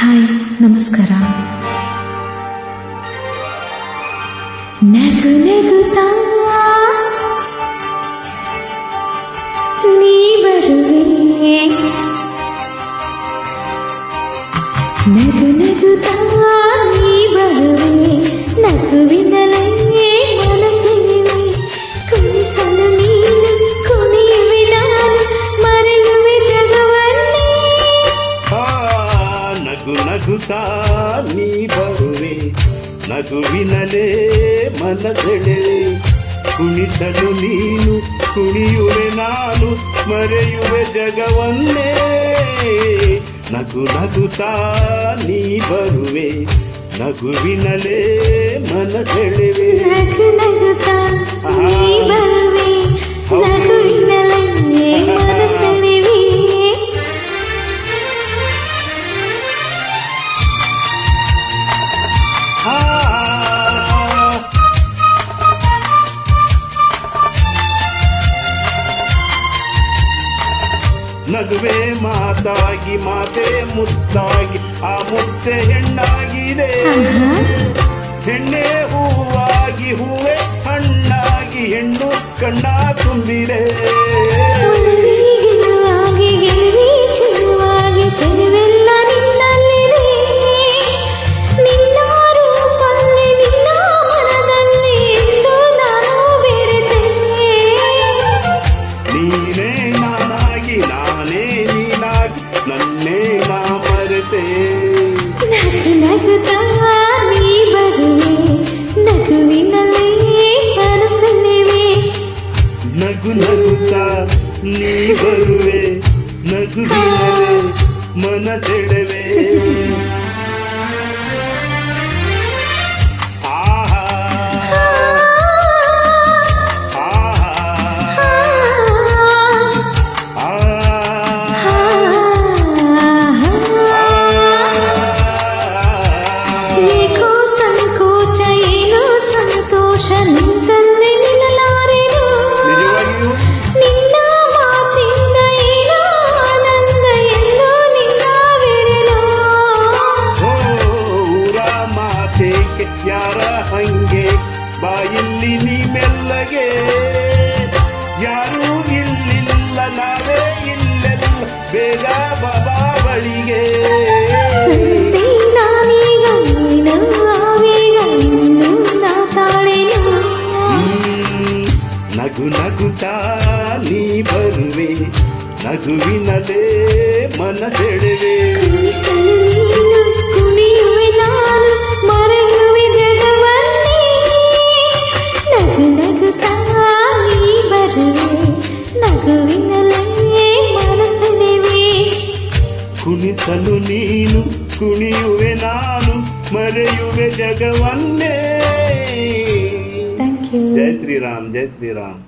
Hi, ನಮಸ್ಕಾರ. ನಗು ನಗುತ್ತಾ ನೀ ಬರುವೆ, ನಗು ನಗುತ್ತಾ ನೀ ಬರುವೆ, ನಗುವಿನಲೇ ಮನಸ್ಸಿರುವೆ, ಕುಣಿಸಲು ನೀನು, ಕುಣಿಯುವೆ ನಾನು, ಮರೆಯುವೆ ಜಗವನ್ನೇ. ನಗು ನಗುತ್ತಾ ನೀ ಬರುವೆ, ನಗುವಿನಲೇ ಮನಸೆಳೆವೆ, ಕುಣಿಸಲು ನೀನು, ಕುಣಿಯುವೆ ನಾನು, ಮರೆಯುವೆ ಜಗವನ್ನೇ. ನಗು ನಗುತ್ತಾ ನೀ ಬರುವೆ, ನಗುವಿನಲೇ ಮನಸೆಳೆವೆ. ನಗು ನಗುತ್ತಾ ನೀ ಬರುವೆ, ನಗುವಿನಲೇ ಮನಸೆಳೆವೆ. ನಗುವೆ ಮಾತಾಗಿ, ಮಾತೆ ಮುತ್ತಾಗಿ, ಆ ಮುತ್ತೆ ಹೆಣ್ಣಾಗಿದೆ. ಹೆಣ್ಣೆ ಹೂವಾಗಿ, ಹೂವೆ ಹಣ್ಣಾಗಿ, ಹೆಣ್ಣು ಕಣ್ಣ ತುಂಬಿದೆ. ನನ್ನೇ ನಾ ಮರೆತೆ. ನಗು ನಗುತ್ತಾ ನೀ ಬರುವೆ, ನಗುವಿನಲೇ ಮನಸೆಳೆವೆ. ನಗು ನಗುತ್ತಾ ನೀ ಬರುವೆ, ನಗುವಿನಲೇ ಮನಸೆಳೆವೆ. ಯಾರ ಹಂಗೆ ಬಾಯಿಲ್ಲಿ ನೀ ಮೆಲ್ಲಗೆ, ಯಾರೂ ಇಲ್ಲಿಲ್ಲ ನಾವೇ ಇಲ್ಲೆಲ್ಲ, ಬೇಗ ಬಾಬಾ ಬಳಿಗೆ. ನಗು ನಗುತ್ತಾ ನೀ ಬರುವೆ, ನಗುವಿನಲೇ ಮನಸೆಳೆವೆ. ಕುಣಿಯುವೆ ನಾನು, ಮರೆಯುವೆ ಜಗವನ್ನೇ. ನಗು ನಗುತ್ತಾ ನೀ ಬರುವೆ, ನಗುವಿನಲೇ ಮನಸೆಳೆವೆ. ಕುಣಿಸಲು ನೀನು, ಕುಣಿಯುವೆ ನಾನು, ಮರೆಯುವೆ ಜಗವನ್ನೇ. Thank you. Jai Shriram, Jai Shriram.